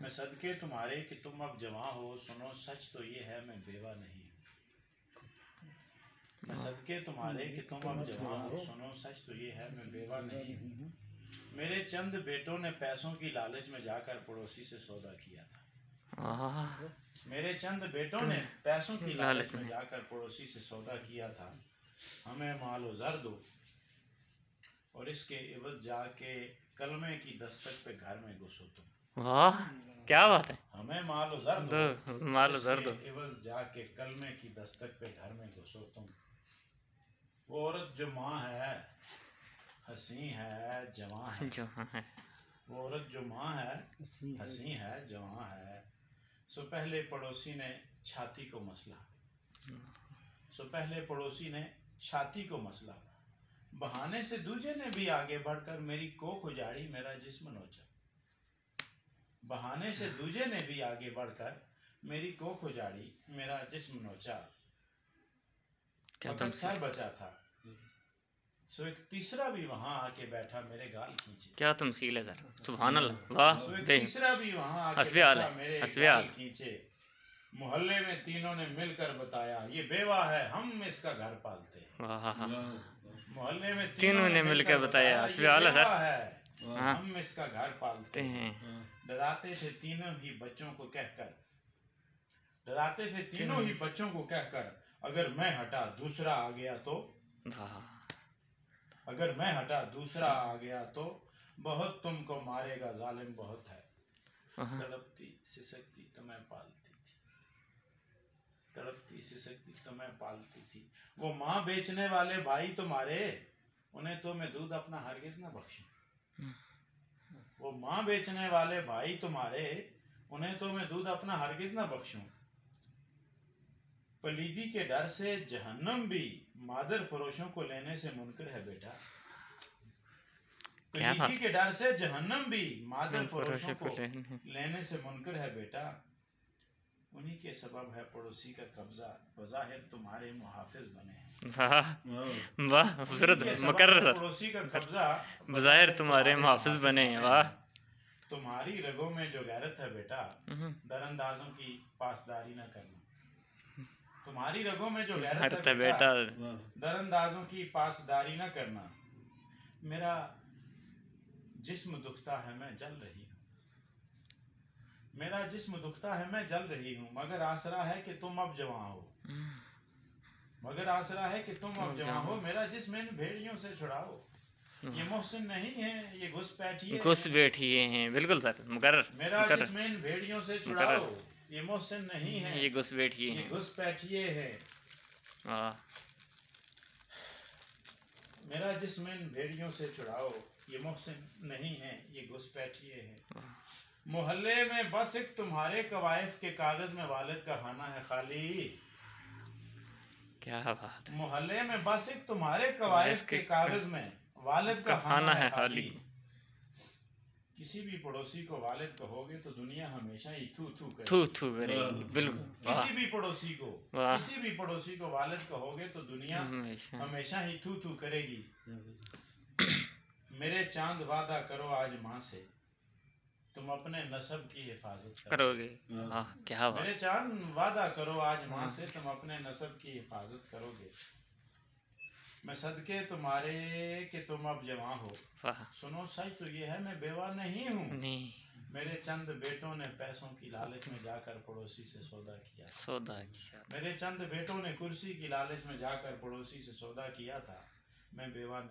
میں صدقے تمہارے کہ تم اب جواں ہو، سنو سچ تو یہ ہے میں بیوہ نہیں ہوں۔ میں صدقے تمہارے کہ تم اب جواں ہو، سنو سچ تو یہ ہے میں بیوہ نہیں ہوں۔ میرے چند بیٹوں نے پیسوں کی لالچ میں جا کر پڑوسی سے سودا کیا تھا۔ میرے چند بیٹوں نے پیسوں کی لالچ میں جا کر پڑوسی سے سودا کیا تھا، ہمیں مال و زر دو اور اس کے عوض جا کے کلمے کی دستک پہ گھر میں گھسو تم۔ واہ کیا بات ہے، ہمیں مال و زر دو، مال و اس زر کے دو۔ عوض جا کے کلمے کی دستک پہ گھر میں گھسو تم۔ وہ عورت جو ماں ہے، حسین ہے، جواں ہے۔ وہ عورت جو ماں ہے، حسین ہے، جواں ہے۔ سو پہلے پڑوسی نے چھاتی کو مسلا، سو پہلے پڑوسی نے چھاتی کو مسلا، بہانے سے دوجے نے بھی آگے بڑھ کر میری کوکھ اجاڑی، میرا جسم نوچا۔ بہانے سے دوجے نے بھی آگے بڑھ کر میری کوکھ اجاڑی، میرا جسم نوچا۔ وقت سر بچا تھا، سو ایک تیسرا بھی وہاں آ کے بیٹھا میرے گال کھینچے۔ کیا تمثیل ہے سر، سبحان اللہ، واہ۔ سو ایک تیسرا بھی وہاں آ کے حسبی حال بیٹھا ہے، میرے حسبی گال حال۔ کھینچے۔ محلے میں تینوں نے مل کر بتایا یہ بیوہ ہے، ہم اس کا گھر پالتے ہیں۔ محلے میں تینوں نے مل کر بتایا حسبی یہ حال ہے سر۔ بیوہ ہے، ہم اس کا گھر پالتے ہیں۔ ڈراتے تھے تینوں ہی بچوں کو کہہ کر، ڈراتے تھے تینوں ہی بچوں کو کہہ کر، اگر میں ہٹا دوسرا آ گیا تو، اگر میں ہٹا دوسرا آ گیا تو بہت تم کو مارے گا ظالم بہت ہے۔ تڑپتی سسکتی تو میں پالتی تھی، تڑپتی سسکتی تو میں پالتی تھی۔ وہ ماں بیچنے والے بھائی تمہارے، انہیں تو میں دودھ اپنا ہرگز نہ بخشوں۔ وہ ماں بیچنے والے بھائی تمہارے، انہیں تو میں دودھ اپنا ہرگز نہ بخشوں۔ پلیدی کے ڈر سے جہنم بھی مادر فروشوں کو لینے سے منکر ہے بیٹا۔ پلیدی کے ڈر سے جہنم بھی مادر فروشوں کو لینے سے منکر ہے بیٹا۔ انہی کے سبب ہے پڑوسی کا قبضہ، بظاہر تمہارے محافظ بنے ہیں۔ واہ حضرت مقرر سر، پڑوسی کا قبضہ بظاہر تمہارے محافظ بنے ہیں، واہ۔ تمہاری رگوں میں جو غیرت ہے بیٹا، در اندازوں کی پاسداری نہ کرنا۔ تمہاری رگوں میں جو غیرت ہے بیٹا، در اندازوں کی پاسداری نہ کرنا۔ میرا جسم دکھتا ہے میں جل رہی ہوں، میرا جسم دکھتا ہے میں جل رہی ہوں، مگر آسرا ہے کہ تم اب جواں ہو، مگر آسرا ہے کہ تم اب جواں ہو۔ میرا جسم ان بھیڑیوں سے چھڑاؤ، یہ محسن نہیں ہے یہ گھس بیٹھیے، گھس بیٹھیے ہیں، بالکل سر مقرر۔ میرا جسم ان بھیڑیوں سے چھڑاؤ، یہ محسن نہیں ہے یہ گھس بیٹھیے یہ ہیں، گھس بیٹھیے ہے۔ میرا جسم ان بھیڑیوں سے چھڑاؤ، یہ محسن نہیں ہے یہ گھس بیٹھیے ہے۔ محلے میں بس ایک تمہارے کوائف کے کاغذ میں والد کا خانہ ہے خالی۔ کیا بات ہے، محلے میں بس ایک تمہارے کوائف کے کاغذ میں والد کا خانہ ہے خالی۔ کسی بھی پڑوسی کو والد کہو گے تو دنیا ہمیشہ ہی تھو تھو کرے تھو گی۔ تھو کرے گی، بالکل۔ کسی بھی پڑوسی کو والد کہو گے تو دنیا ہمیشہ ہی تھو تھو کرے گی۔ میرے چاند وعدہ کرو آج ماں سے، تم اپنے نسب کی حفاظت کرو گے۔ کیا بات، میرے چاند وعدہ کرو آج ماں سے، تم اپنے نسب کی حفاظت کرو گے۔ میں صدقے تمہارے کہ تم اب جواں ہو، سنو سچ تو یہ ہے میں بیوہ نہیں ہوں۔ میرے چند بیٹوں نے پیسوں کی لالچ میں جا کر پڑوسی سے سودا کیا تھا، میرے چند بیٹوں نے کرسی کی لالچ میں جا کر پڑوسی سے سودا کیا تھا، میں بیوہ نہیں۔